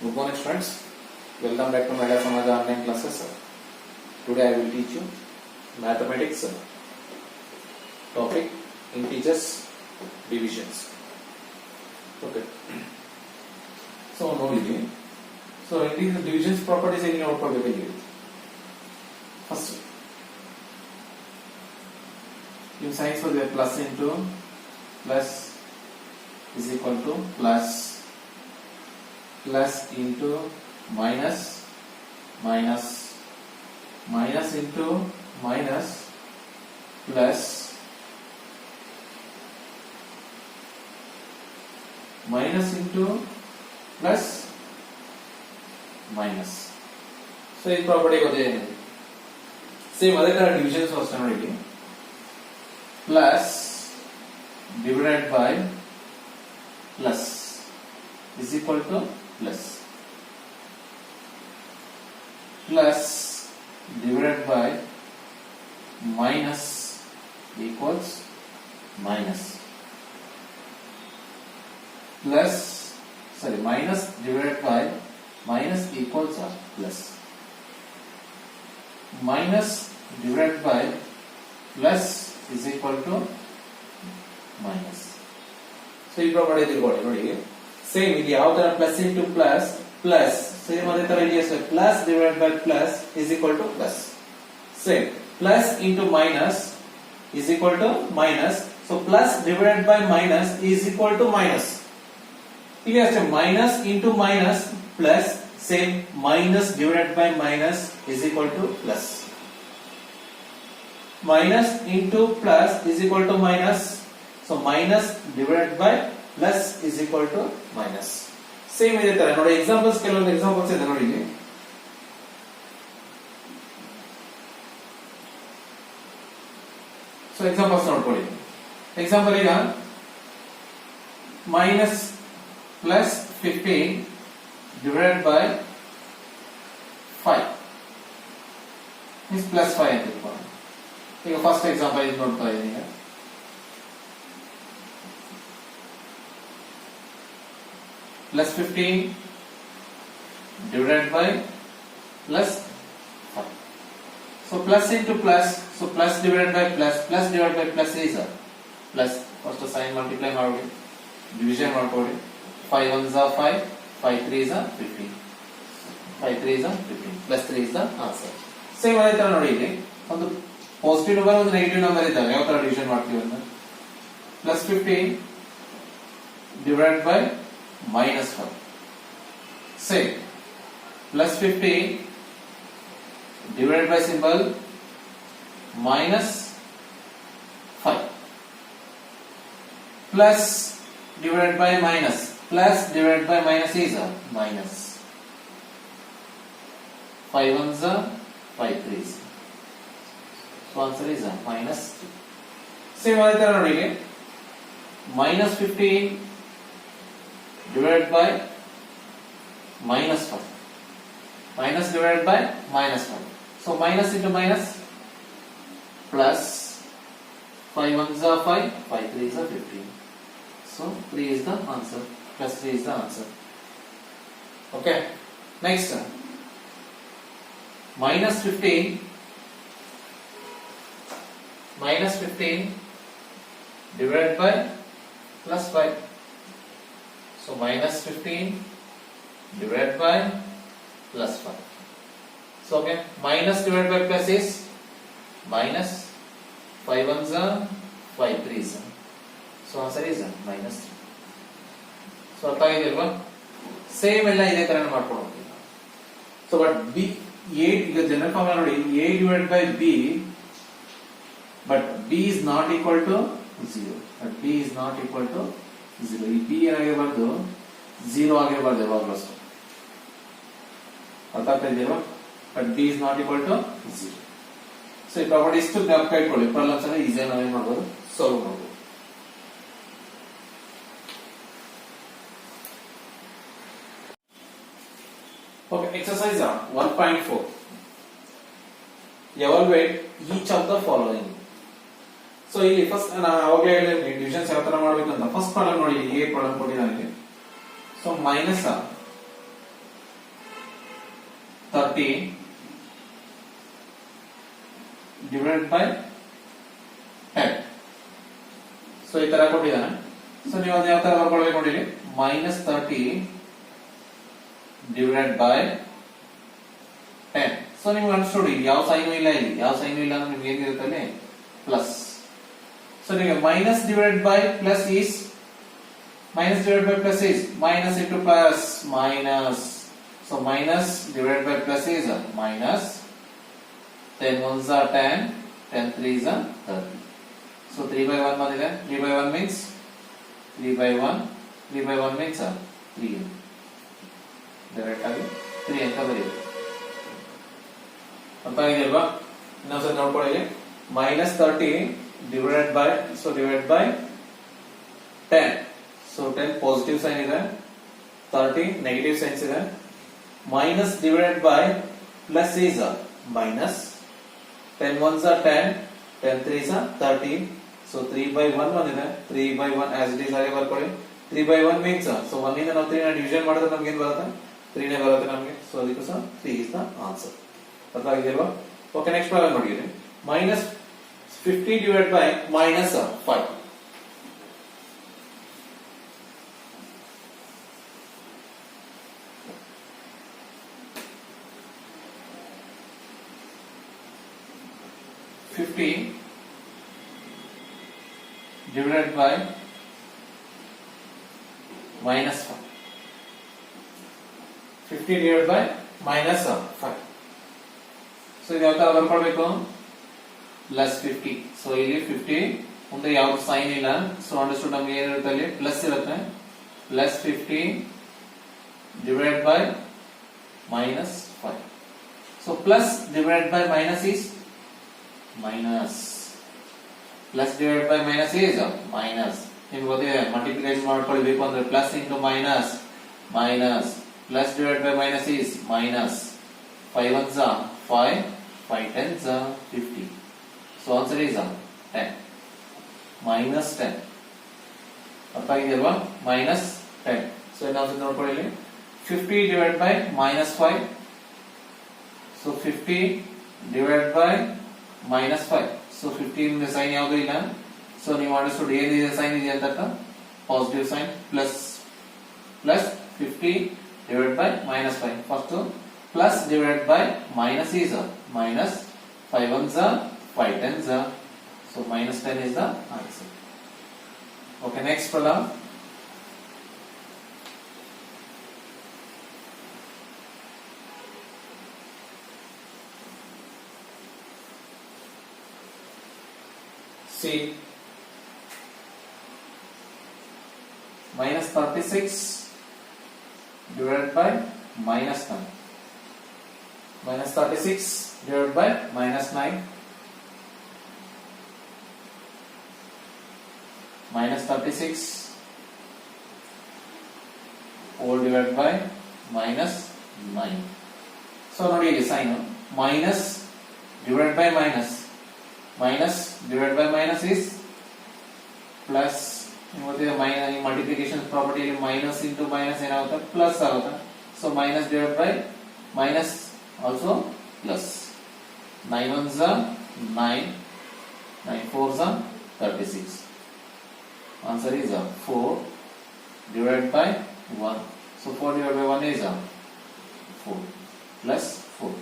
Good morning friends, welcome back to Mega Samaj online classes. Today I will teach you mathematics topic integers divisions. Okay. So ನೋಡಿ so integers divisions properties ಏನು ನೋಡ್ಕೊಳ್ಬೇಕು first in science for the plus into plus is equal to plus into minus into minus plus into plus minus. So this property goes same other kind of divisions was already plus divided by plus is equal to plus divided by minus equals minus minus divided by minus equals plus minus divided by plus is equal to minus. So ಈ property ತಿಳ್ಕೊಳ್ಳಿ ನೋಡಿ same ಇದು ಯಾವ ತರ plus into plus same ಅದೇ ತರ ಇಲ್ಲಿ plus divided by plus is equal to plus same plus into minus is equal to minus so plus divided by minus is equal to minus ಇಲ್ಲಿ ಅಷ್ಟೇ minus into minus plus same minus divided by minus is equal to plus minus into plus is equal to minus, so minus divided by plus is equal to minus. Same ಇದೆ ತರ ನೋಡಿ examples ಕೆಲವೊಂದು examples ಇದೆ ನೋಡಿ ಇಲ್ಲಿ so examples ನೋಡ್ಕೊಳ್ಳಿ example ಈಗ minus plus 15 divided by 5 is plus 5 ಅಂತ ಇಟ್ಕೊಳ್ಳಿ. ಈಗ ಫಸ್ಟ್ ಎಕ್ಸಾಂಪಲ್ ಇದು ನೋಡ್ತಾ ಇದ್ದೀನಿ plus 15 divided by plus 5 so plus into plus so plus divided by plus divided by plus is plus first sign multiply ಮಾಡಿ division ಮಾಡ್ಕೊಳ್ಳಿ 5 1s are 5 5 3s are 15 5 3s are 15 plus 3 is the answer. Same ಅದೇ ತರ ನೋಡಿ ಇಲ್ಲಿ ಒಂದು positive number ಒಂದು negative number ಇದ್ದಾವೆ ಯಾವ ತರ ಡಿವಿಷನ್ ಮಾಡ್ತೀವಿ ಅಂತ plus 15 divided by minus 5 same plus 15 divided by symbol minus 5 plus divided by minus plus divided by minus is minus 5 1s are 5 3s. So answer is minus 2. Same other ತರ ನೋಡಿ minus 15 divided by minus 5 minus divided by minus 5 so minus into minus plus 5 1s are 5 5 3s are 15 so 3 is the answer plus 3 is the answer. Okay, next minus 15 divided by plus 5 so minus 15 divided by plus 5 so okay minus divided by plus is minus 5 1s are 5 3s so answer is minus 3. so ಅರ್ಥ ಆಗಿದೆಲ್ವಾ same ಎಲ್ಲ ಇದೇ ತರ ಮಾಡ್ಕೊಂಡು ಹೋಗ್ತೀವಿ so but b a ಈಗ general formula ನೋಡಿ a divided by b but b is not equal to 0 but b is not equal to 0 ಈ b ಏನಾಗಿರಬಾರ್ದು 0 ಆಗಿರಬಾರ್ದು ಯಾವಾಗಲೂ ಅಷ್ಟೇ ಅರ್ಥ ಆಗ್ತಾ ಇದೆಯಲ್ವಾ but b is not equal to 0 so ಈ ಪ್ರಾಪರ್ಟಿ ಇಷ್ಟು ಜ್ಞಾಪಕ ಇಟ್ಕೊಳ್ಳಿ ಪ್ರಾಬ್ಲಮ್ಸ್ ಅನ್ನ ಈಸಿಯಾಗಿ ನಾವೇನ್ ಮಾಡ್ಬೋದು ಸಾಲ್ವ್ ಮಾಡ್ಬೋದು. Okay, exercise 1.4 evaluate each of the following. So ಇಲ್ಲಿ ಫಸ್ಟ್ ನಾನು ಅವಾಗಲೇ ಹೇಳಿದೆ ಡಿವಿಷನ್ಸ್ ಯಾವ ತರ ಮಾಡಬೇಕು ಅಂತ. ಫಸ್ಟ್ ಪ್ರಾಬ್ಲಮ್ ನೋಡಿ ಎ ಪ್ರಾಬ್ಲಮ್ ಕೊಟ್ಟಿದ್ದಾನೆ. So minus 30 divided by 10. So ಈ ತರ ಕೊಟ್ಟಿದ್ದಾನೆ. ಸೊ ನೀವು ಅದು ಯಾವ ತರ ಬರ್ಕೊಳ್ಬೇಕು ನೋಡಿ ಇಲ್ಲಿ, -30 divided by 10. ಸೊ ನಿಮ್ಗೆ ಅನ್ಸ್ಟೋಡಿ ಯಾವ ಸೈನು ಇಲ್ಲ, ಇಲ್ಲಿ ಯಾವ ಸೈನು ಇಲ್ಲ ಅಂದ್ರೆ ನಿಮ್ಗೆ ಏನಿರುತ್ತೆ ಅಲ್ಲಿ ಪ್ಲಸ್. ಸೊ ನಿಮಗೆ minus divided by plus is minus divided by plus is minus into plus minus. So minus divided by plus is minus. 10 ones are 10, 10 threes are 30. So 3 by 1 ಬಂದಿದೆ. 3 by 1 means 3 by 1. 3 by 1 means 3. Direct ಆಗಿ 3 ಅಂತ ಬರೀರಿ. ಅರ್ಥ ಆಗಿದೆಯಲ್ವಾ? ಇನ್ನೊಂದ್ಸರಿ ನೋಡ್ಕೊಳ್ಳಿ. -30 divided by, so divided by 10. So 10 positive sign ಇದೆ, 30 negative signs ಇದೆ. Minus divided by plus is minus. 10 ones are 10, 10 threes are 30. So 3 by 1 ಬಂದಿದೆ. 3 by 1 as it is ಹಾಗೆ ಬರ್ಕೊಳ್ಳಿ. 3 by 1 means so 1 ಇಂದ ನಾವು 3 ನ ಡಿವಿಷನ್ ಮಾಡಿದ್ರೆ ನಮಗೆ ಏನು ಬರುತ್ತೆ? 3 ನೇ ಬರುತ್ತೆ ನಮಗೆ. ಸೊ ಅದಕ್ಕೆ ಸಹ 3 is the answer. ಅರ್ಥ ಆಗಿದೆಯಲ್ವಾ? ಓಕೆ, ನೆಕ್ಸ್ಟ್ ಪ್ರಾಬ್ಲಮ್ ನೋಡಿ. -50 divided by -5. divided by -5. 50 divided by -5. So ಇದು ಯಾವ ತರ ಬರ್ಕೊಳ್ಬೇಕು? +50. ಸೊ ಇಲ್ಲಿ 50 ಮುಂದೆ ಯಾವ ಸೈನ್ ಇಲ್ಲ. ಸೊ ಅಂಡರ್ಸ್ಟುಡ್, ನಮಗೆ ಏನಿರುತ್ತೆ ಅಲ್ಲಿ ಪ್ಲಸ್ ಇರುತ್ತೆ. +50 divided by -5. So plus divided by minus is minus. Plus divided by minus is minus. ನಿಮ್ಗೆ ಗೊತ್ತಿದೆ, ಮಲ್ಟಿಪ್ಲಿಕೇಶನ್ ಮಾಡ್ಕೊಳ್ಬೇಕು ಅಂದ್ರೆ plus into minus minus. Plus divided by minus is minus. 5 ones are 5, 5 tens are 50. So answer is 10. -10. ಅರ್ಥ ಆಗಿದೆಯಲ್ವಾ? -10. So ಇನ್ನೊಂದು ನೋಡ್ಕೊಳ್ಳಿ. 50 divided by -5. So 50 divided by -5. So 15 sign ಯಾವುದು ಇಲ್ಲ. So ನೀವು ಅಂಡರ್ಸ್ಟುಡ್ ಏನಿದೆ ಸೈನ್ ಇದೆ ಅಂತ positive sign. Plus 50 divided by -5. First plus divided by minus is minus. 5 ones are 5 tens are. So -10 is the answer. Okay, next problem. See, -36 divided by -9. -36 divided by -9. -36 whole divided by -9. So ನೋಡಿ ಇಲ್ಲಿ sign minus divided by minus. Minus divided by minus is plus. ಗೊತ್ತಿದೆ multiplication property ಇಲ್ಲಿ minus into minus ಏನಾಗುತ್ತೆ? Plus ಆಗುತ್ತೆ. So minus divided by minus also plus. 9 ones are 9, 9 fours are 36. Answer is 4 divided by 1. So 4 divided by 1 is 4 plus 4.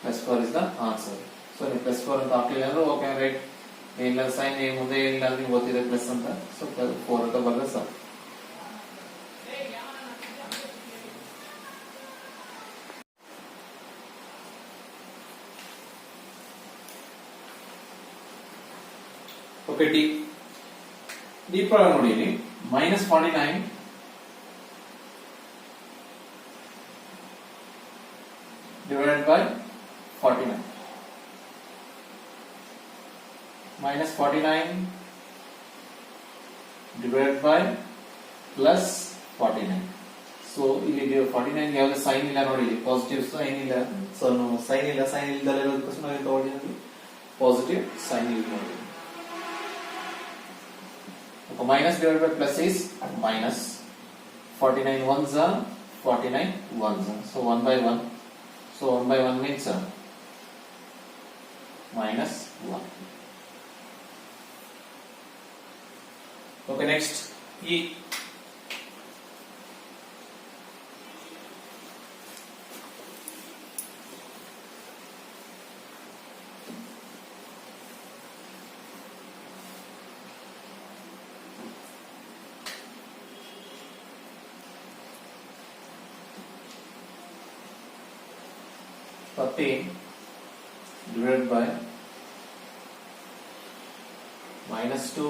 Plus 4 is the answer. So ನೀವು plus 4 ಅಂತ ಹಾಕಲಿಲ್ಲ ಅಂದ್ರೆ okay right. ಏನಿಲ್ಲ sign ಏನು ಮುಂದೆ ಏನಿಲ್ಲ ಅಂದ್ರೆ ನೀವು ಗೊತ್ತಿದೆ ಪ್ಲಸ್ ಅಂತ. ಸೊ 4 ಅಂತ ಬರಲ್ಲ ಸರ್. ಓಕೆ, ಡಿ ಪ್ರಾಬ್ಲಮ್ ನೋಡಿ ಇಲ್ಲಿ. -49 divided by 49. -49 divided by plus 49. So ಇಲ್ಲಿ 49 ಯಾವ್ದು ಸೈನ್ ಇಲ್ಲ ನೋಡಿ, ಪಾಸಿಟಿವ್ ಸೈನ್ ಇಲ್ಲ. ಸೊ ಸೈನ್ ಇಲ್ಲ, ಸೈನ್ ಇಲ್ದಲೇ ಇರೋದಕ್ಕೋಸ್ಕರ ನಾವು ತಗೊಂಡಿದ್ದೀವಿ ಪಾಸಿಟಿವ್ ಸೈನ್ ಯೂಸ್ ಮಾಡಿ. Minus divided by plus is minus. 49 ones are 49 ones. So 1 by 1. So 1 by 1 means minus 1. Okay, next E. divided by minus 2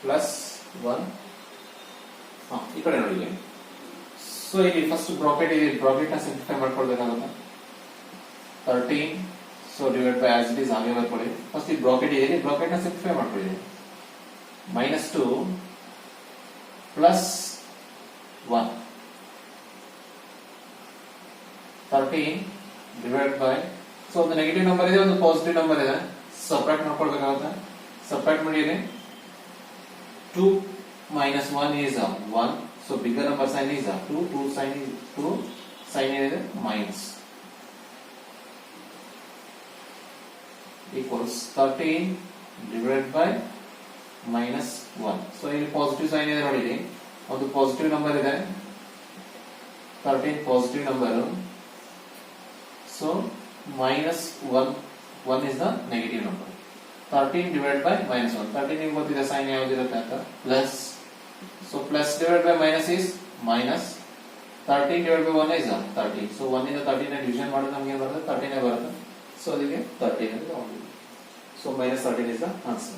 plus 1. ಈ ಕಡೆ ನೋಡಿ. ಸೊ ಇಲ್ಲಿ first bracket ಇದೆ, bracket ನ ಸಿಂಪ್ಲಿಫೈ ಮಾಡ್ಕೊಳ್ಬೇಕಾಗುತ್ತೆ. 13 so divide by as it is ಹಾಗೆ ಬರ್ಕೊಳ್ಳಿ. First ಈ ಬ್ರಾಕೆಟ್ ಇದೆ, ಬ್ರಾಕೆಟ್ ನ ಸಿಂಪ್ಲಿಫೈ ಮಾಡ್ಕೊಳ್ಳಿ. minus 2 plus 1. 13 divided by, so ಒಂದು ನೆಗೆಟಿವ್ ನಂಬರ್ ಇದೆ, ಒಂದು ಪಾಸಿಟಿವ್ ನಂಬರ್ ಇದೆ, ಸಬ್ಟ್ರಾಕ್ಟ್ ಮಾಡ್ಕೊಳ್ಬೇಕಾಗುತ್ತೆ. ಸಬ್ಟ್ರಾಕ್ಟ್ ಮಾಡಿ 2 minus 1 is 1, so bigger number sign is 2, 2 sign is 2, sign is minus, equals 13 divided by minus 1. so ಇಲ್ಲಿ positive sign ಇದೆ ನೋಡಿ, ಒಂದು ಪಾಸಿಟಿವ್ ನಂಬರ್ ಇದೆ, 13 positive number, so minus 1 is the negative number. 13 divided by minus 1. 13 ನಿಮಗೆ ಗೊತ್ತಿದೆ sign ಯಾವ್ದಿರುತ್ತೆ ಅಂತ, plus. so plus divided by minus is minus. 13 divided by 1 is 13. so 1 ಇಂದ 13 ನ ಡಿವಿಷನ್ ಮಾಡಿದ್ರೆ ನಮಗೆ ಏನು ಬರುತ್ತೆ, 13 ಬರುತ್ತೆ. so ಅದಕ್ಕೆ 13 ಅಂತ ತಗೊಂಡಿದ್ದೀವಿ. so minus 13 is the answer.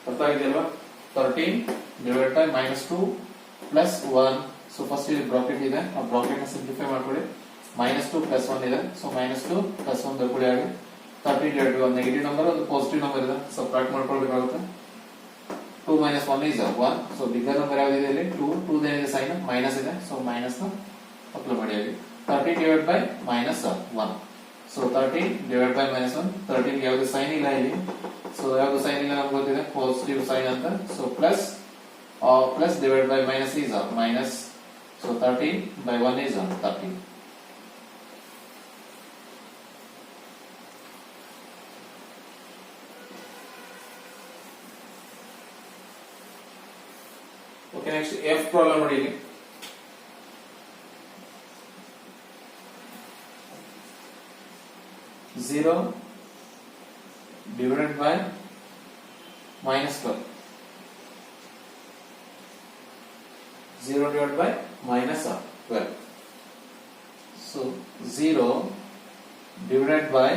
ಅರ್ಥ ಆಗಿದೆಯಲ್ವಾ? 13 divided by minus 2 plus 1. so first ಇಲ್ಲಿ ಬ್ರಾಕೆಟ್ ಇದೆ, ಆ ಬ್ರಾಕೆಟ್ ನ ಸಿಂಪ್ಲಿಫೈ ಮಾಡ್ಕೊಳ್ಳಿ. minus 2 plus 1 ಇದೆ, so minus 2 plus 1 ಬರ್ಕೊಳ್ಳಿ. ಆಗ 13 divided by 1 ನೆಗೆಟಿವ್ ನಂಬರ್, ಒಂದು ಪಾಸಿಟಿವ್ ನಂಬರ್ ಇದೆ, ಸಬ್ಟ್ರಾಕ್ಟ್ ಮಾಡ್ಕೊಳ್ಬೇಕಾಗುತ್ತೆ. 2 minus 1 is 1, so bigger number ಯಾವ್ದಿದೆ ಇಲ್ಲಿ 2, 2 ಇದೆ ಸೈನ್ ಮೈನಸ್ ಇದೆ, so ಮೈನಸ್ ನ ಅಪ್ಲೈ ಮಾಡಿ. ಆಗಿ 13 divided by minus 1. so 13 divided by minus 1. 13 ಯಾವ್ದು ಸೈನ್ ಇಲ್ಲ ಇಲ್ಲಿ, so ಯಾವ್ದು ಸೈನ್ ಇಲ್ಲ ನಮ್ಗೆ ಗೊತ್ತಿದೆ, ಪಾಸಿಟಿವ್ ಸೈನ್ ಅಂತ, so plus divided by minus is minus, so 13 by 1 is 13. Okay, next F problem ನೋಡಿ ಇಲ್ಲಿ. Zero divided by minus 12. 0 divided by minus 12. So 0 divided by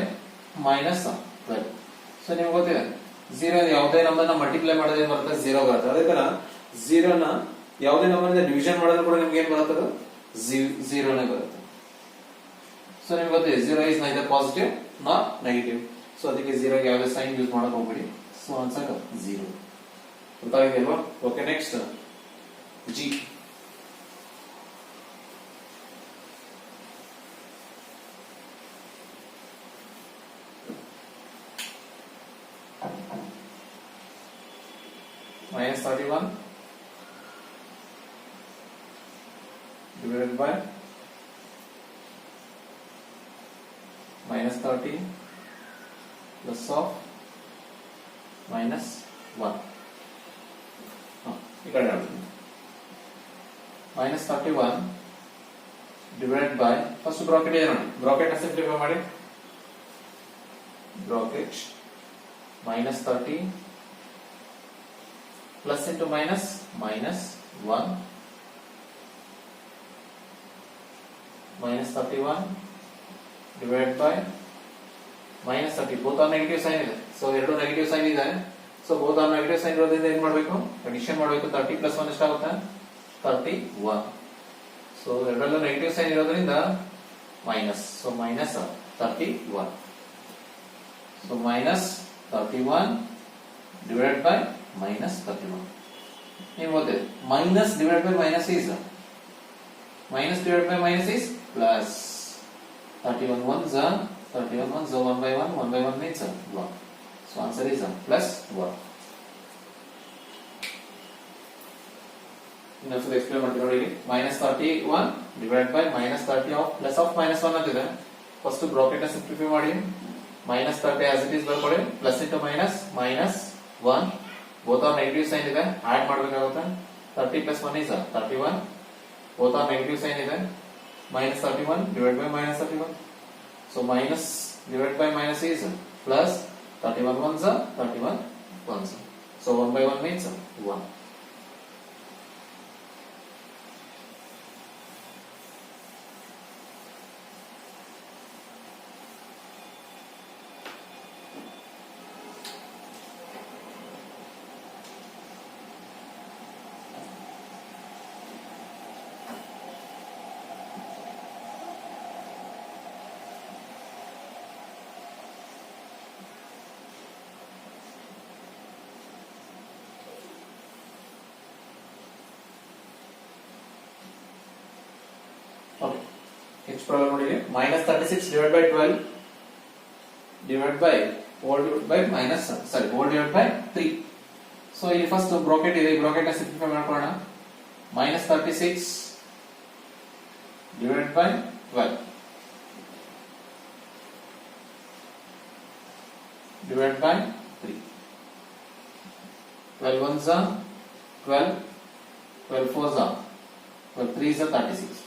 minus 12. So ನಿಮಗೆ ಗೊತ್ತಿದೆ 0 ಯಾವುದೇ ನಂಬರ್ ನ ಮಲ್ಟಿಪ್ಲೈ ಮಾಡಿದ್ರೆ ಏನು ಬರುತ್ತೆ, 0 ಬರುತ್ತೆ. ಅದೇ ತರ 0 ನ ಯಾವುದೇ ನಂಬರ್ ಇಂದ ಡಿವಿಷನ್ ಮಾಡಿದ್ರೆ ಕೂಡ ನಿಮಗೆ ಏನು ಬರುತ್ತೆ, 0 ನೇ ಬರುತ್ತೆ. ಸೊ ನಿಮಗೆ ಗೊತ್ತಿದೆ 0 is neither positive nor negative. So ಅದಕ್ಕೆ 0 ಗೆ ಯಾವುದೇ ಸೈನ್ ಯೂಸ್ ಮಾಡಕ್ಕೆ ಹೋಗಬೇಡಿ. So answer 0. ಗೊತ್ತಾಗಿದೆಯಲ್ವಾ? Okay, next G. minus 31 divided by minus 30 plus of minus 1. ಈ ಕಡೆ ನೋಡಿ, minus 31 divided by, first bracket ಇದೆ ನೋಡಿ, ಬ್ರಾಕೆಟ್ ನ ಸಿಂಪ್ಲಿಫೈ ಮಾಡಿ. Bracket minus 30 plus into minus, minus 1 minus 31 divided by minus 30. both are negative sign ಇದೆ, so ಎರಡು negative sign ಇದೆ, so both are negative sign ಇರೋದ್ರಿಂದ ಏನು ಮಾಡಬೇಕು, ಅಡಿಷನ್ ಮಾಡಬೇಕು. 30 plus 1 ಎಷ್ಟಾಗುತ್ತೆ, 31. so ಎರಡಲ್ಲೂ ನೆಗೆಟಿವ್ ಸೈನ್ ಇರೋದ್ರಿಂದ minus, so minus 31. so minus 31 divided by minus 31. ಏನು ಗೊತ್ತಿದೆ, minus divided by minus is plus. 31 ones are 1 by 1 means 1. so answer is plus 1. ಇನ್ನೊಂದ್ಸಲ explain ಮಾಡ್ತೀನಿ ನೋಡಿ. Minus 31 divide by minus 30 of plus of minus 1 ಅಂತಿದೆ. First bracket ನ simplify ಮಾಡಿ minus 30 as it is ಬರ್ಕೊಳ್ಳಿ. Plus into minus minus 1 both are negative sign ಇದೆ, add ಮಾಡಬೇಕಾಗುತ್ತೆ. 30 plus 1 is 31, both are negative sign ಇದೆ. Minus 31 divide by minus 31, so minus divide by minus is plus 31 ones are 31 ones. So 1 by 1 means 1. Okay. Next problem ನೋಡಿರಿ. minus 36 divided by 12 divided by whole divided by minus whole divided by 3. So ಇಲ್ಲಿ first bracket ಇದೆ, bracket ನ simplify ಮಾಡ್ಕೊಳ್ಳೋಣ. minus 36 divided by 12 divided by 3. 12 ones are 12, 12 fours are 12 threes are 36.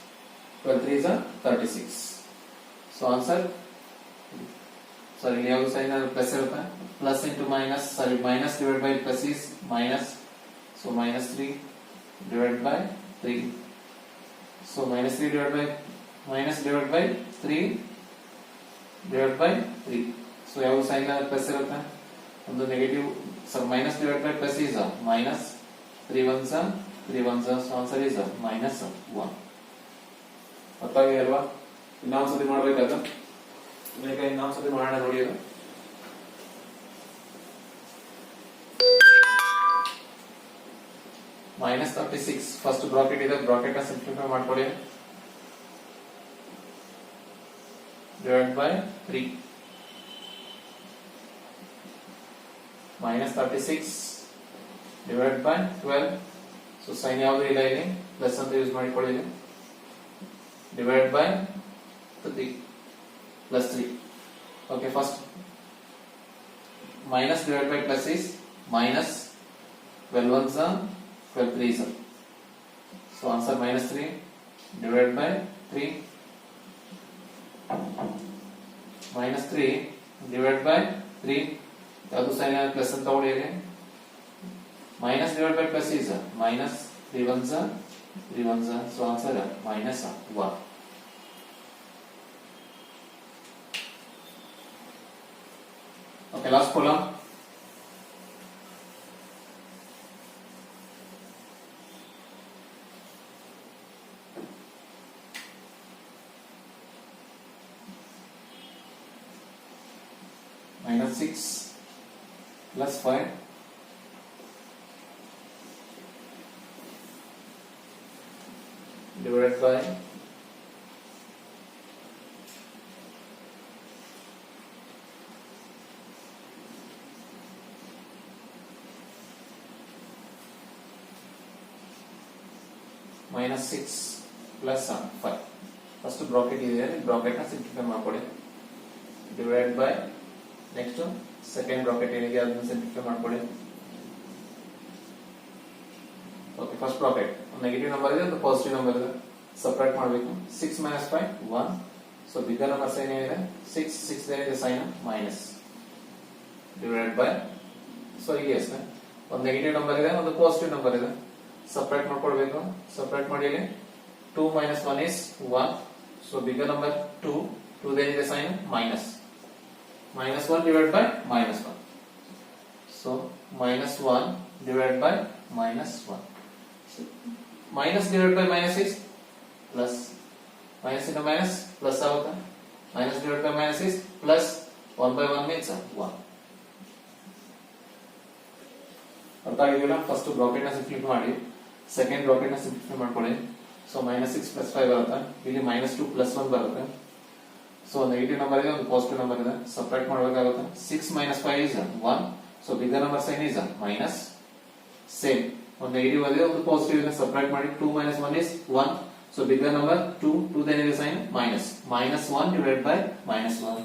12 3s are 36. So answer, sorry ಯಾವ sign plus ಇರುತ್ತೆ, plus into minus, sorry minus divide by plus is minus, so minus 3 divided by 3, so minus 3 divided by minus divided by 3 divided by 3. So ಯಾವ sign plus ಇರುತ್ತೆ, ಒಂದು negative, so minus divided by plus is minus, 3 ones are 3 ones are, so answer is minus 1. ಗೊತ್ತಾಗಿದೆ ಅಲ್ವಾ? ಇನ್ನೊಂದ್ಸತಿ ಮಾಡ್ಬೇಕಾದ, ಈಗ ಇನ್ನೊಂದ್ಸತಿ ಮಾಡೋಣ ನೋಡಿ. ಅದು minus 36 ಫಸ್ಟ್ ಬ್ರಾಕೆಟ್ ಇದೆ, ಬ್ರಾಕೆಟ್ ನ ಸಿಂಪ್ಲಿಫೈ ಮಾಡ್ಕೊಳ್ಳಿ. Divide by 3 minus 36 divided by 12, so sign ಯಾವುದು ಇಲ್ಲ ಇಲ್ಲಿ, ಪ್ಲಸ್ ಅಂತ ಯೂಸ್ ಮಾಡಿಕೊಳ್ಳಿ. divided by 3 plus 3. Okay, first minus divided by plus is minus, 12 ones are 12 threes are, so answer minus 3 divided by 3, minus 3 divided by 3 ಯಾವುದು sign plus ಅಂತ ತಗೊಳ್ಳಿ. minus divided by plus is minus, 3 ones are 3 ones are, so answer minus 1. Okay, last column. minus 6 plus 5 divided by minus 6 plus 5. First bracket ಇದೆ, bracket ನ simplify ಮಾಡ್ಕೊಳ್ಳಿ. Divide by next second bracket ಏನಿದೆ ಅದನ್ನ simplify ಮಾಡ್ಕೊಳ್ಳಿ. Okay, first bracket negative number ಇದೆ, ಒಂದು positive number ಇದೆ, separate ಮಾಡಬೇಕು. 6 minus 5 1, so bigger number sign ಏನಿದೆ 6, 6 ಏನಿದೆ sign minus, divide by, so ಇಲ್ಲಿ ಅಷ್ಟೇ ಒಂದು ನೆಗೆಟಿವ್ ನಂಬರ್ ಇದೆ, ಒಂದು ಪಾಸಿಟಿವ್ ನಂಬರ್ ಇದೆ, ಸಪರೇಟ್ ಮಾಡ್ಕೊಳ್ಬೇಕು. ಸಪರೇಟ್ ಮಾಡಿ 2 minus 1 is 1, so bigger number 2 then is a sign minus, minus 1 divided by minus 1, so minus 1 divided by minus 1, so minus divided by minus is plus, minus into minus plus ಆಗುತ್ತೆ, minus divided by minus is plus, 1 by 1 means 1. ಅರ್ಥ ಆಗಿದೆಯಲ್ಲ? First bracket ನ simplify ಮಾಡಿ, second bracket ನ simplify ಮಾಡ್ಕೊಳ್ಳಿ. So minus 6 plus 5 ಬರುತ್ತೆ, ಇಲ್ಲಿ minus 2 plus 1 ಬರುತ್ತೆ. ಸೊ ನೆಗೆಟಿವ್ ನಂಬರ್ ಇದೆ, ಒಂದು ಪಾಸಿಟಿವ್ ನಂಬರ್ ಇದೆ, ಸಪರೇಟ್ ಮಾಡಬೇಕಾಗುತ್ತೆ. 6 minus 5 is 1, so bigger number sign is minus, same ಒಂದು ನೆಗೆಟಿವ್ ಇದೆ ಒಂದು ಪಾಸಿಟಿವ್ ಇದೆ ಸಬ್ಟ್ರಾಕ್ಟ್ ಮಾಡಿ 2 minus 1 is 1. So bigger number 2 then is a sign minus. Minus 1 divided by minus 1.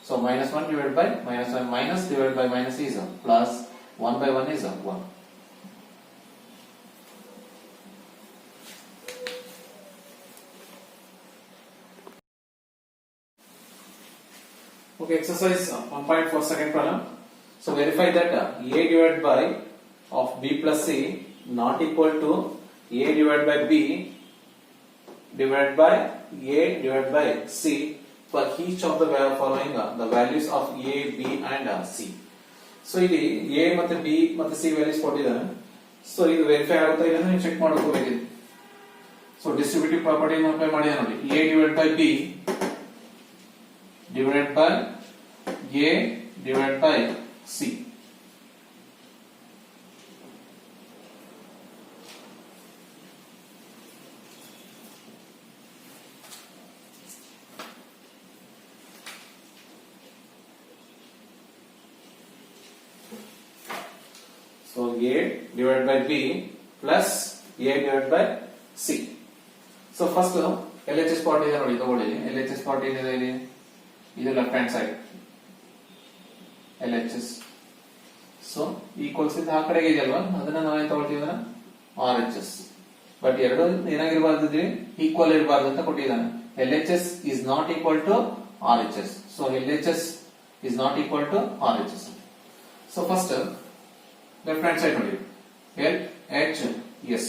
So minus 1 divided by minus 1. Minus divided by minus is a plus. 1 by 1 is a 1. Okay, exercise 1.4 second problem. So verify that a divided by of b plus c not equal to a divided by b divided by a divided by c for each of the following the values of a, b and c. So ಇಲ್ಲಿ a ಮತ್ತೆ b ಮತ್ತೆ c values ಕೊಟ್ಟಿದ್ದಾನೆ. So ಇದು verify ಆಗುತ್ತಾ ಇಲ್ಲ ಅಂತ ನೀವು check ಮಾಡ್ಕೋಬೇಕಿದೆ. So distributive property ಅನ್ನು ಅಪ್ಲೈ ಮಾಡಿದೆ ನೋಡಿ. a divided by b divided by a divided by c. So a divided by b plus a divided by c. So first LHS part ಇದೆ ನೋಡಿ ತಗೊಳ್ಳಿ. LHS part ಏನಿದೆ ಇಲ್ಲಿ ಇದು left hand side LHS. So equals ಇದು ಆ ಕಡೆಗೆ ಇದೆಯಲ್ವಾ ಅದನ್ನ ನಾವೇನ್ ತಗೊಳ್ತೀವಿ ಅಂದ್ರೆ RHS. ಬಟ್ ಎರಡು ಏನಾಗಿರಬಾರ್ದು ಈಕ್ವಲ್ ಇರಬಾರ್ದು ಅಂತ ಕೊಟ್ಟಿದ್ದಾನೆ. LHS is not equal to RHS. So LHS is not equal to RHS. So first left hand side ನೋಡಿ LHS.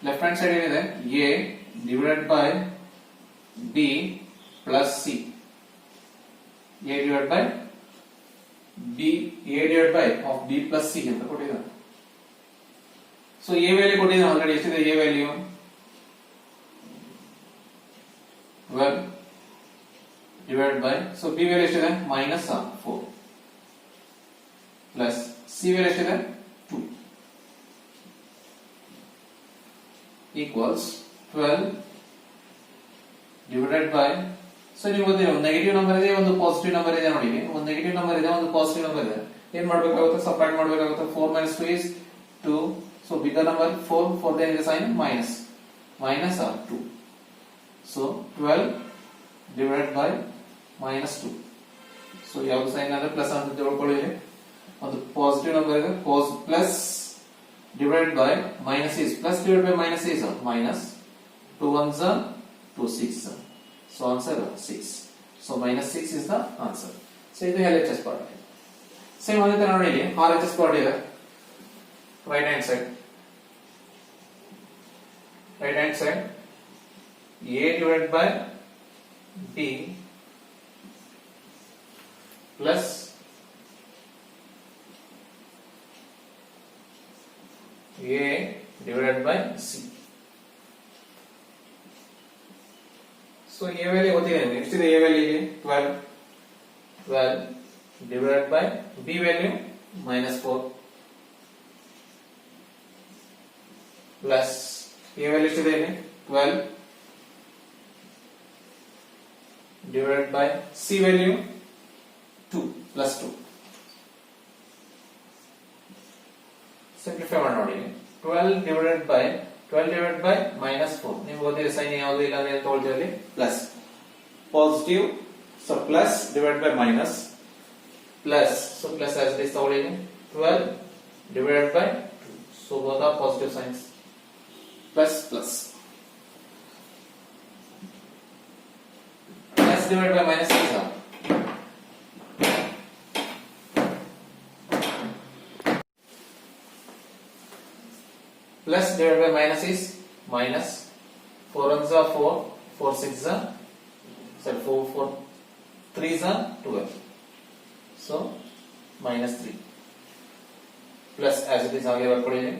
ಲೆಫ್ಟ್ ಹ್ಯಾಂಡ್ ಸೈಡ್ ಏನಿದೆ a divided by b plus c. a divided by b a divided by of b plus c ಅಂತ ಕೊಟ್ಟಿದ್ದಾನೆ. So a value ಕೊಟ್ಟಿದ್ದಾನೆ already. ಎಷ್ಟಿದೆ a value 12 divided by so b value ಎಷ್ಟಿದೆ minus 4 plus c value ಎಷ್ಟಿದೆ 2 equals 12 divided by so ನೀವು ಗೊತ್ತಿದೆ ಒಂದು negative number ಇದೆ ಒಂದು ಪಾಸಿಟಿವ್ ನಂಬರ್ ಇದೆ ನೋಡಿ. ಒಂದು ನೆಗೆಟಿವ್ ನಂಬರ್ ಇದೆ ಒಂದು ಪಾಸಿಟಿವ್ ನಂಬರ್ ಇದೆ. ಏನ್ ಮಾಡಬೇಕಾಗುತ್ತೆ ಸಬ್ಟ್ರಾಕ್ಟ್ ಮಾಡಬೇಕಾಗುತ್ತೆ. 4 minus 2 is 2. so bigger number 4 then is a sign minus or 2. so 12 divided by minus 2. so ಯಾವುದು ಸೈನ್ ಅಂದ್ರೆ ಪ್ಲಸ್ ಅಂತ ತಿಳ್ಕೊಳ್ಳಿ. ಒಂದು ಪಾಸಿಟಿವ್ ನಂಬರ್ ಇದೆ plus divided by minus is plus divided by minus is minus 2 ones are 2 6. So answer 6. So minus 6 is the answer. So ಇದು LHS part. Same ಅದೇ ತರ ನೋಡಿ ಇಲ್ಲಿ RHS part ಇದೆ. Right hand side a divided by b plus a divided by c. So a value ಗೊತ್ತಿದೆ. Next ಇದೆ a value ಇದೆ 12 divided by b value minus 4 plus a value ಎಷ್ಟಿದೆ ಇಲ್ಲಿ 12 divided by c value 2 plus 2. Simplify ಮಾಡಿ ನೋಡಿ. 12 divided by minus 4 ನಿಮಗೆ ಗೊತ್ತಿದೆ sign ಯಾವುದು ಇಲ್ಲ ಅಂದ್ರೆ ತಗೊಳ್ತೀವಿ ಅಲ್ಲಿ plus positive. So plus divided by minus plus so plus as this ತಗೊಳ್ಳಿ 12 divided by 2. so both are positive signs plus plus divided by minus is plus divided by minus is minus 4 ones are 4 4 6 are 4 3s are 12. So minus 3 plus as it is आगे work करेंगे.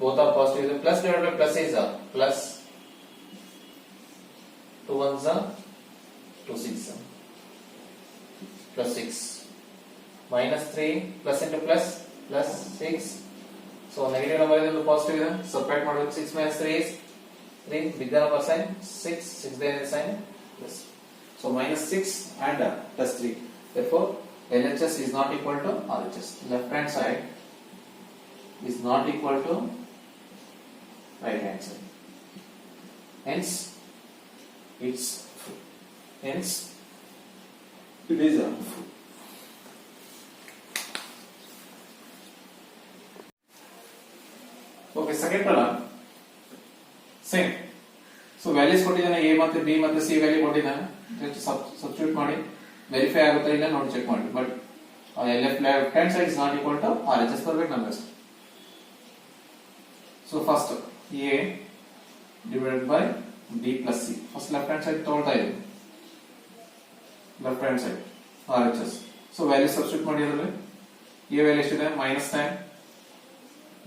both are positive. plus divided by plus is plus 2 ones are 2 6 plus 6 minus 3 plus into plus 6. so negative number is positive ಇದೆ. subtract ಮಾಡಬೇಕು. 6 minus 3 is 3. bigger number sign 6 then is sign plus. so minus 6 and plus 3. therefore LHS is not equal to RHS. left hand side is not equal to right hand side. Hence it is a okay. Second problem same. So values ಕೊಟ್ಟಿದ್ದಾನೆ a ಮತ್ತೆ b ಮತ್ತೆ c value ಕೊಟ್ಟಿದ್ದಾನೆ. Just substitute ಮಾಡಿ verify ಆಗುತ್ತಾ ಇಲ್ಲ ನೋಡಿ check ಮಾಡಿ. But left hand side is not equal to RHS ಬರ್ಬೇಕು ನಮಗೆ. So first a divided by b plus c. First left hand side ತಗೊಳ್ತಾ ಇದ್ದೀವಿ. left hand side RHS. So value substitute ಮಾಡಿ ಅದರಲ್ಲಿ a ವ್ಯಾಲ್ಯೂ ಎಷ್ಟಿದೆ -10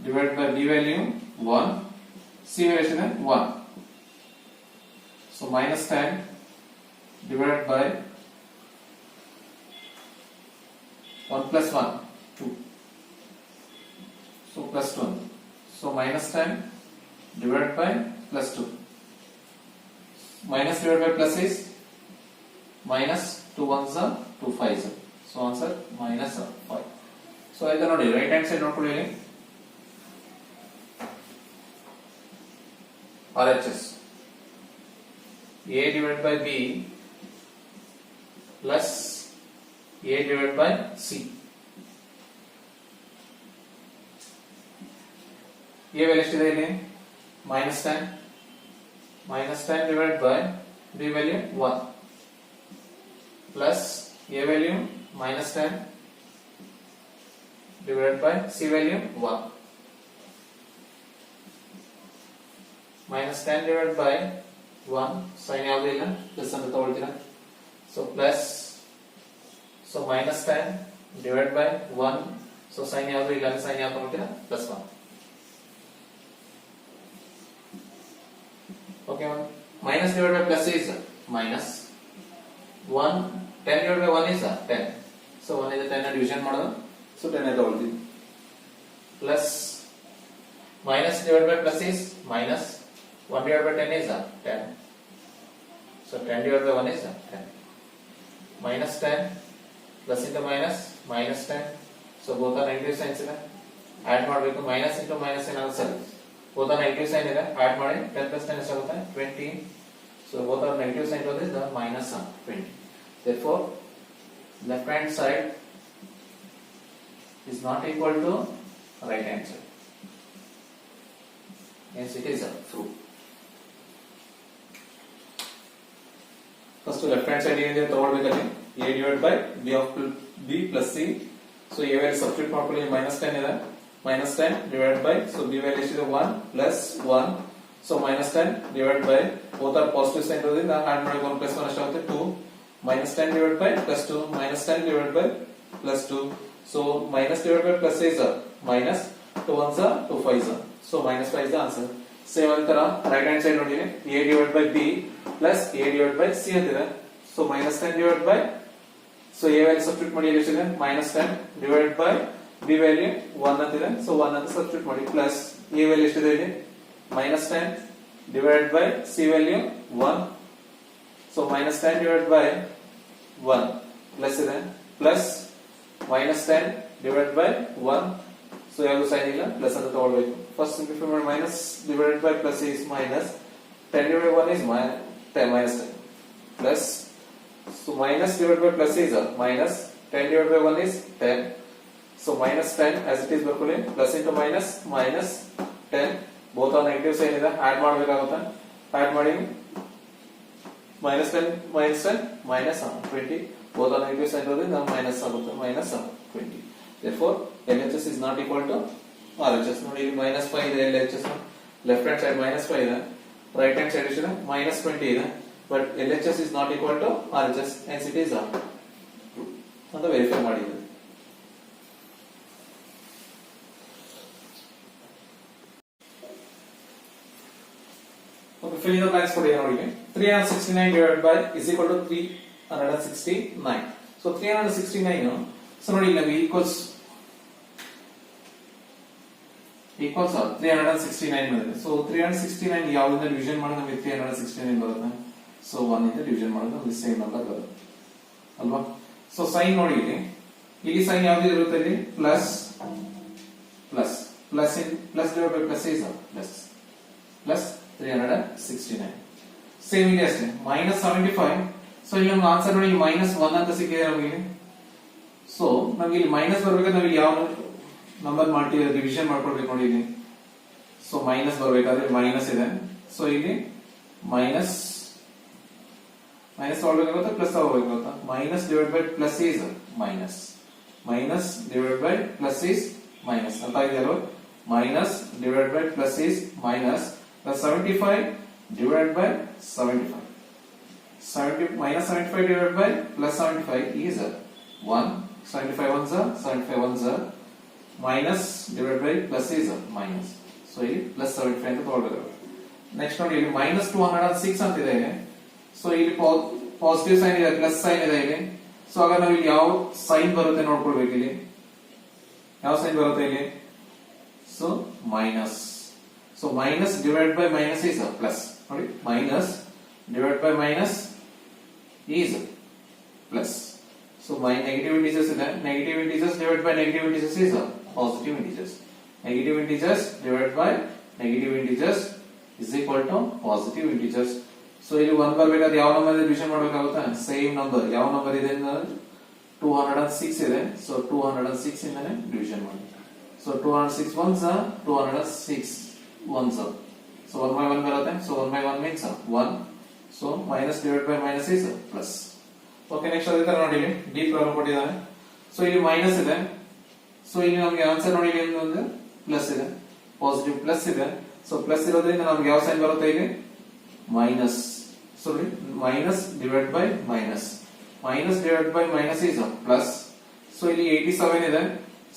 divided by b value 1, c value ಎಷ್ಟಿದೆ 1. So -10 divided by 1 plus 1 2. So plus 1. So -10 divided by plus 2. Minus divided by plus is minus 2 ones are 2 5s. So answer minus 5. So ಆಯ್ತಾ ನೋಡಿ right hand side ನೋಡ್ಕೊಳ್ಳಿ ಇಲ್ಲಿ RHS a divided by b plus a divided by c. a value ಎಷ್ಟಿದೆ ಇಲ್ಲಿ -10 divided by b value 1 plus a value -10 divided by c value 1 -10 divided by 1 sin ಯಾವುದು ಇಲ್ಲ plus ಅಂತ ತಗೊಳ್ತೀರಾ. So plus so -10 divided by 1 so sin ಯಾವುದು ಇಲ್ಲ sin ಯಾವುದು ತಗೊಳ್ತೀರಾ plus 1. Okay, minus divided by plus is minus 1 10 divided by 1 is 10. So 1 is 10 division ಮಾಡೋದು. So 10 ಅಂತ ತಗೊಳ್ತೀವಿ plus minus divided by plus is minus 1 divided by 10 is 10. So 10 divided by 1 is 10. Minus 10 plus into minus minus 10. So both are negative signs ಇದೆ. Add ಮಾಡಬೇಕು minus into minus ಏನಾಗುತ್ತೆ ಸರಿ. Both are negative sign ಇದೆ. Add ಮಾಡಿ 10 plus 10 ಎಷ್ಟಾಗುತ್ತೆ 20. So both are negative sign is the minus 20. Therefore left hand side is not equal to right hand side. Hence it is true. First left hand side ಏನಿದೆ ತಗೊಳ್ಬೇಕಲ್ಲಿ a divided by b plus c. So a value substitute ಮಾಡ್ಕೊಳ್ಳಿ -10 ಇದೆ. -10 divided by so b value ಎಷ್ಟಿದೆ 1 plus 1. So -10 divided by both are positive sign ಇರೋದ್ರಿಂದ add ಮಾಡಿ 1 plus 1 ಎಷ್ಟಾಗುತ್ತೆ 2. -10 divided by plus 2 -10 divided by plus 2. So minus divided by plus is minus 2 ones are 2 5s. So -5 is the answer. Same ಅಂತರ right hand side ನೋಡಿ a divided by b plus a divided by c ಅಂತಿದೆ. So -10 divided by so a value substitute ಮಾಡಿ ಎಷ್ಟಿದೆ -10 divided by b value 1 ಅಂತಿದೆ. So 1 ಅಂತ substitute ಮಾಡಿ plus a value ಎಷ್ಟಿದೆ ಇಲ್ಲಿ -10 divided by c value 1. So -10 divided by 1 plus ಇದೆ plus -10 divided by 1. So ಯಾವುದು ಸೈನ್ ಇಲ್ಲ ಪ್ಲಸ್ ಅಂತ ತಗೊಳ್ಬೇಕು. ಫಸ್ಟ್ ಸಿಂಪ್ಲಿಫೈ ಮಾಡಿ minus divided by plus is minus 10 divided by 1 is minus 10 plus so minus divided by plus is minus 10 divided by 1 is 10. So minus 10 as it is ಬರ್ಕೊಳ್ಳಿ plus into minus minus 10 both are negative sign ಇದೆ add ಮಾಡಬೇಕಾಗುತ್ತೆ. Add ಮಾಡಿ -10 minus 20 both are negative sign ಇರೋದ್ರಿಂದ minus ಆಗುತ್ತೆ -20. Therefore LHS is not equal to RHS. ನೋಡಿ ಇಲ್ಲಿ -5 ಇದೆ LHS left hand side -5 ಇದೆ ರೈಟ್ ಹ್ಯಾಂಡ್ ಸೈಡ್ ಎಷ್ಟಿದೆ -20 ಇದೆ but LHS is not equal to RHS hence it is true ಅಂತ verify ಮಾಡಿದ್ವಿ. Okay, fill in the blanks for ನೋಡಿ 369 divided by is equal to 369. So 369 so ನೋಡಿ ನಮಗೆ equals 369 ಬಂದಿದೆ. So 369 ಯಾವ್ದನ್ನ ಡಿವಿಷನ್ ಮಾಡಿದ್ರೆ ನಮಗೆ 369 ಬರುತ್ತೆ. ಸೊ 1 ಇಂದ ಡಿವಿಷನ್ ಮಾಡಿದ್ರೆ ನಮಗೆ ಸೇಮ್ ನಂಬರ್ ಬರುತ್ತೆ ಅಲ್ವಾ. ಸೊ ಸೈನ್ ನೋಡಿ ಇಲ್ಲಿ ಸೈನ್ ಯಾವ್ದು ಇರುತ್ತೆ ಇಲ್ಲಿ plus plus divided by plus is plus 369. Same ಇದೆ ಅಷ್ಟೇ minus 75. ಸೊ ಇಲ್ಲಿ ನಮ್ಗೆ ಆನ್ಸರ್ ನೋಡಿ minus 1 ಅಂತ ಸಿಕ್ಕಿದೆ ನಮಗೆ. ಸೊ ನಮ್ಗೆ ಇಲ್ಲಿ ಮೈನಸ್ ಬರ್ಬೇಕಾದ್ರೆ ನಾವು ಯಾವ ನಂಬರ್ ಮಾಡ್ತೀವಿ ಡಿವಿಷನ್ ಮಾಡ್ಕೊಳ್ಬೇಕು ನೋಡಿ ಇಲ್ಲಿ. ಸೊ ಮೈನಸ್ ಬರ್ಬೇಕಾದ್ರೆ ಮೈನಸ್ ಇದೆ. ಸೊ ಇಲ್ಲಿ ಮೈನಸ್ ತಗೊಳ್ಬೇಕಾಗುತ್ತೆ ಪ್ಲಸ್ ತಗೋಬೇಕಾಗುತ್ತೆ. Minus divide by plus is minus. Minus divide by plus is minus ಅಂತ ಇದೆಯಲ್ವ. Minus divide by plus is minus plus 75 divide by 75. Minus 75 divided by plus 75 is 1. 75 ones are 75 ones are minus divided by plus is minus. So ಇಲ್ಲಿ plus 75 ಅಂತ ತಗೊಳ್ಬೇಕು. Next ನೋಡಿ ಇಲ್ಲಿ minus 206 ಅಂತ ಇದೆ. So ಇಲ್ಲಿ ಪಾಸಿಟಿವ್ ಸೈನ್ ಇದೆ, plus sine ಇದೆ ಇಲ್ಲಿ. ಸೊ ಆಗ ನಾವು ಇಲ್ಲಿ ಯಾವ ಸೈನ್ ಬರುತ್ತೆ ನೋಡ್ಕೊಳ್ಬೇಕು. ಇಲ್ಲಿ ಯಾವ ಸೈನ್ ಬರುತ್ತೆ ಇಲ್ಲಿ. So minus. So minus divide by minus is plus. ನೋಡಿ minus divided by minus is plus. So my negative integers is that negative integers divided by negative integers is positive integers. Negative integers divided by negative integers is equal to positive integers. So ಇಲ್ಲಿ 1 ಬರಬೇಕಾದ್ರೆ ಯಾವ number division ಮಾಡಬೇಕಾಗುತ್ತೆ. Same number ಯಾವ number ಇದೆ ಅಂದ್ರೆ 206 ಇದೆ. So 206 ಇಂದಾನೆ division ಮಾಡಿ. So 206 ones are 206 ones are. So 1 by 1 ಬರುತ್ತೆ. So 1 by 1 means 1. So minus divided by minus is plus. Okay, next ಅದೇ ತರ ನೋಡಿ ಇಲ್ಲಿ ಡಿ ಪ್ರಾಬ್ಲಮ್ ಕೊಟ್ಟಿದ್ದಾನೆ. ಸೊ ಇಲ್ಲಿ ಮೈನಸ್ ಇದೆ. ಸೊ ಇಲ್ಲಿ ನಮಗೆ ಆನ್ಸರ್ ನೋಡಿ ಇಲ್ಲಿ ಒಂದು ಪ್ಲಸ್ ಇದೆ, ಪಾಸಿಟಿವ್ ಪ್ಲಸ್ ಇದೆ. ಸೊ ಪ್ಲಸ್ ಇರೋದ್ರಿಂದ ನಮಗೆ ಯಾವ ಸೈನ್ ಬರುತ್ತೆ ಇಲ್ಲಿ minus. So minus divide by minus. Minus divide by minus is plus. So ಇಲ್ಲಿ 87 ಇದೆ.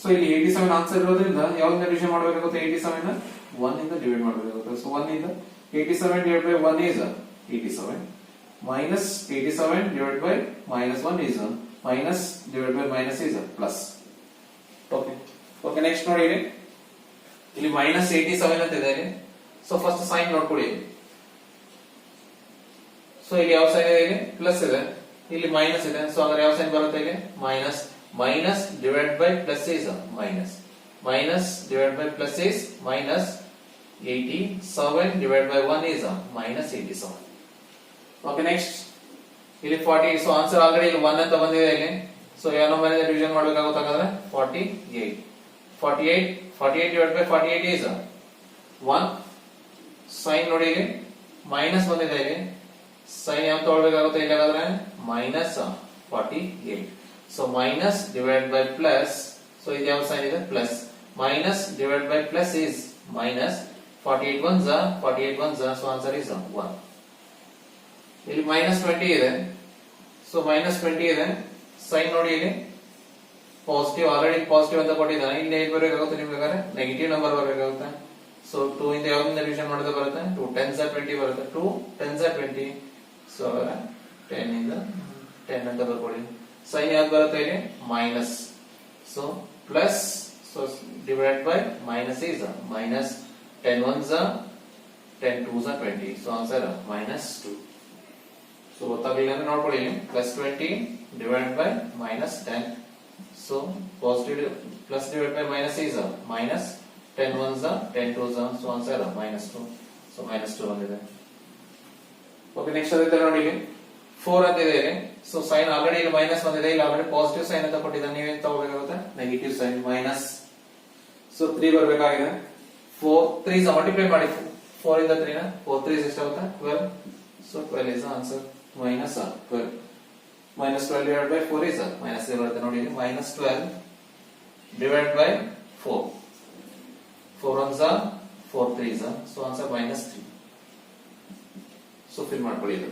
ಸೊ ಇಲ್ಲಿ 87 ಆನ್ಸರ್ ಇರೋದ್ರಿಂದ ಯಾವ್ದನ್ನ ಡಿವಿಷನ್ ಮಾಡಬೇಕಾಗುತ್ತೆ. 87 ನ 1 ಇಂದ ಡಿವೈಡ್ ಮಾಡಬೇಕಾಗುತ್ತೆ. ಸೊ 1 ಇಂದ 87 divided by 1 is 87. Minus 87 divided by minus 1 is minus divided by minus is plus. Okay. Okay, next ನೋಡಿ ಇಲ್ಲಿ minus 87 ಅಂತ ಇದೆ. ಸೊ ಫಸ್ಟ್ ಸೈನ್ ನೋಡ್ಕೊಳ್ಳಿ. ಸೊ ಇಲ್ಲಿ ಯಾವ ಸೈನ್ ಇದೆ ಇಲ್ಲಿ ಪ್ಲಸ್ ಇದೆ, ಇಲ್ಲಿ ಮೈನಸ್ ಇದೆ. ಸೊ ಹಾಗಾದ್ರೆ ಯಾವ ಸೈನ್ ಬರುತ್ತೆ ಇಲ್ಲಿ minus. Minus divide by plus is minus. Minus divided by plus is minus 87 divided by 1 is minus 87. Okay, next ಇಲ್ಲಿ 40. ಸೊ ಆನ್ಸರ್ ಆಲ್ರೆಡಿ ಇಲ್ಲಿ 1 ಅಂತ ಬಂದಿದೆ ಇಲ್ಲಿ. ಸೊ ಯಾವ ನಂಬರ್ ಇಂದ ಡಿವಿಷನ್ ಮಾಡಬೇಕಾಗುತ್ತೆ ಹಾಗಾದ್ರೆ 48. 48 divided by 48 is 1. ಸೈನ್ ನೋಡಿ ಇಲ್ಲಿ ಮೈನಸ್ ಬಂದಿದೆ ಇಲ್ಲಿ. ಸೈನ್ ಯಾವ ತಗೊಳ್ಬೇಕಾಗುತ್ತೆ ಇಲ್ಲಿ ಹಾಗಾದ್ರೆ minus 48. So minus divide by plus. So ಇದು ಯಾವ ಸೈನ್ ಇದೆ plus. Minus divide by plus is minus. 48 ones are 48 ones are. So answer is 1. ಇಲ್ಲಿ minus 20 ಇದೆ. ಸೊ minus 20 ಇದೆ. ಸೈನ್ ನೋಡಿ ಇಲ್ಲಿ ಪಾಸಿಟಿವ್, ಆಲ್ರೆಡಿ ಪಾಸಿಟಿವ್ ಅಂತ ಕೊಟ್ಟಿದ್ದಾನೆ. ಇಲ್ಲಿ ಏನ್ ಬರಬೇಕಾಗುತ್ತೆ ನಿಮ್ಗೆ ಬೇಕಾದ್ರೆ ನೆಗೆಟಿವ್ ನಂಬರ್ ಬರಬೇಕಾಗುತ್ತೆ. ಸೊ 2 ಇಂದ ಯಾವ್ದನ್ನ ಡಿವಿಷನ್ ಮಾಡಿದ್ರೆ ಬರುತ್ತೆ 2 10s are 20 ಬರುತ್ತೆ. 2 10s are 20. ಸೊ 10 ಇಂದ 10 ಅಂತ ಬರ್ಕೊಳ್ಳಿ. ಸೈನ್ ಯಾವ್ದು ಬರುತ್ತೆ ಇಲ್ಲಿ minus. So plus. So divide by minus is minus. 10 ones are 10 2s are 20. So answer minus 2. So ಗೊತ್ತಾಗಲಿಲ್ಲ ಅಂದ್ರೆ ನೋಡ್ಕೊಳ್ಳಿ ಇಲ್ಲಿ plus 20 divide by minus 10. So positive plus divide by minus is minus. 10 ones are 10 2s are. So answer minus 2. So minus 2 ಬಂದಿದೆ. Okay, next ಅದೇ ತರ ನೋಡಿ ಇಲ್ಲಿ 4 ಅಂತ ಇದೆ ಇಲ್ಲಿ. ಸೊ ಸೈನ್ ಆಲ್ರೆಡಿ ಇಲ್ಲಿ ಮೈನಸ್ ಬಂದಿದೆ. ಇಲ್ಲಿ ಆಲ್ರೆಡಿ ಪಾಸಿಟಿವ್ ಸೈನ್ ಅಂತ ಕೊಟ್ಟಿದ್ದಾನೆ. ನೀವೇನ್ ತಗೋಬೇಕಾಗುತ್ತೆ ನೆಗೆಟಿವ್ ಸೈನ್ ಮೈನಸ್. ಸೊ 3 ಬರಬೇಕಾಗಿದೆ. 4 3s ಮಲ್ಟಿಪ್ಲೈ ಮಾಡಿ. 4 ಇಂದ 3 ನ 4 3s ಎಷ್ಟಾಗುತ್ತೆ 12. So 12 is the answer. Minus 12. Minus 12 divided by 4 is minus 0 ಬರುತ್ತೆ ನೋಡಿ ಇಲ್ಲಿ. Minus 12 divided by 4. 4 ones are 4 3s are. So answer minus 3. So fill ಮಾಡ್ಕೊಳ್ಳಿ ಇದು.